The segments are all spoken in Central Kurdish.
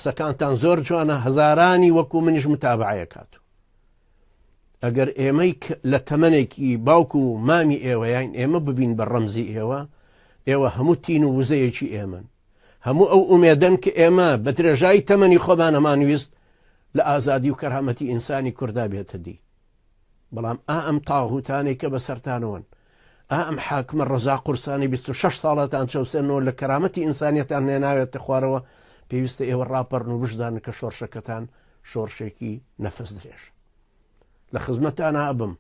قسەکانتان زۆر جوانە، هەزارانی وەکو منیش متابعەیە کاتو. ئەگەر ئێمەی لە تەمەنێکی باوکو و مامی ئێوە یان ئێمە ببین بە ڕەمزی ئێوە هەموو تین و وزەیەکی ئێمن، هەموو ئەو ئومێدەن کە ئێمە بە درێژایی تەمەنی خۆمان ئەمانویست لە ئازادی و کەرامەتی ئینسانی کووردا بێتە دی. بەڵام ئەم تاغوتانێک کە بەسەرتانەوەن، ئەم حاکمە ڕەزا قورسانی 26 ساڵەتان چەوسێنەوە لە کەرامەتی ئینسانیەتان نێناوێتە خوارەوە، پێویستە ئێوە ڕاپەڕن و بشدانن کە شۆڕشەکەتان شۆڕشێکی نەفەس درێژ. لە خزمەتان ئابم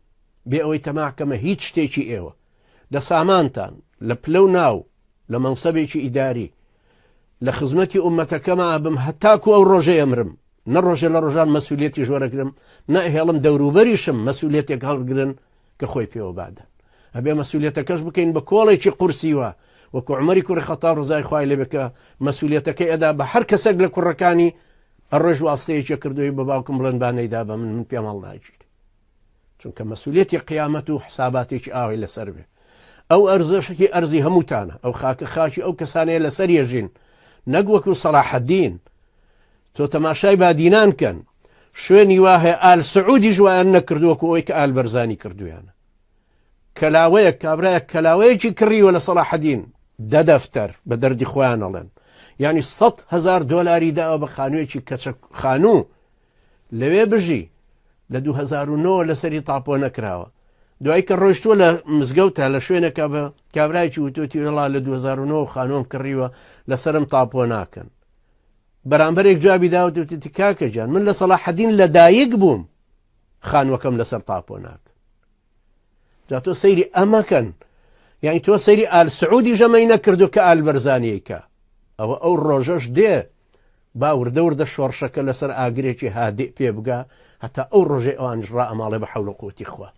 بێ ئەوەی تەماکەمە هیچ شتێکی ئێوە لە سامانتان لە پلە و ناو لە مەنسەبێکی ئیداری لە خزمەتی ئومەتەکەمە ئابم هەتاکو ئەو ڕۆژەیە مرم، نە ڕۆژێ لە ڕۆژان مەسئولیەتی ژوەرەگرم، نە هێڵم دەوروبەریشم مەسئولیەتێک هەڵگرن کە خۆی پێوە بادەن. ئەبێ مەسئولیەتەکەش بکەین بە کۆڵێکی قورسیوە، وەکو عومەری کوڕی خەتاب ڕزای خوای لێ بێ کە مەسئولیەتەکەی ئەدا بە هەر کەسێک لە کوڕەکانی ئەڕۆژ واستەیەکی کردووی بە باوکم بڵێن بانەیدا بە من پێم هەڵ ناگیر، چونکە مەسئولیەتی قیامەت و حساباتێکی ئاوی لەسەر بێ. ئەو ئەرزشێکی ئەرزی هەمووتانە، ئەو خاکە خاکی ئەو کەسانەیە لەسەر ێژین، نەک وەکو سەلاحەدین. تۆ تەماشای بادینان کەن، شوێنی وهەیە ئال سعودی ژوایان نەکردووەکو ئەوەی کە ئال بەرزانی کردویانە. کەلاوەیە کابرایە کەلاوەیەکی کڕیوە لە سەلاحەدین 10 دەفتەر بە دەردی خۆیان ئەڵێن، یعنی 100,000 دۆلاری داوە بە خانوویەکی کەچە خانوو لەوێ بژی لە 2009 لەسەری تاپۆ نەکراوە. دوای کە ڕۆیشتووە لە مزگەوتە لە شوێنەکە بە کابرایکی وتوتی وڵا لە 2009 خانوم کڕیوە لەسرم تاپۆ ناکەن. بەرامبەرێک جوابی داوتوتی کاکە جان من لە سەلاحەدین لەدایک بووم خانوەکەم لەسەر تاپۆ ناکەن. جا تۆ سەیری ئەمەکەن، یعنی تۆ سەیری ئال سعودی ژەمەی نەکردو کە ئال بەرزانیەکە. ئەوە ئەو ڕۆژەش دێ با وردە شۆڕشەکە لەسەر ئاگرێکی هادێ پێ بگا هەتا ئەو ڕۆژێ ئەوانش ڕائەماڵێ بە حەول و قووەتی خوا.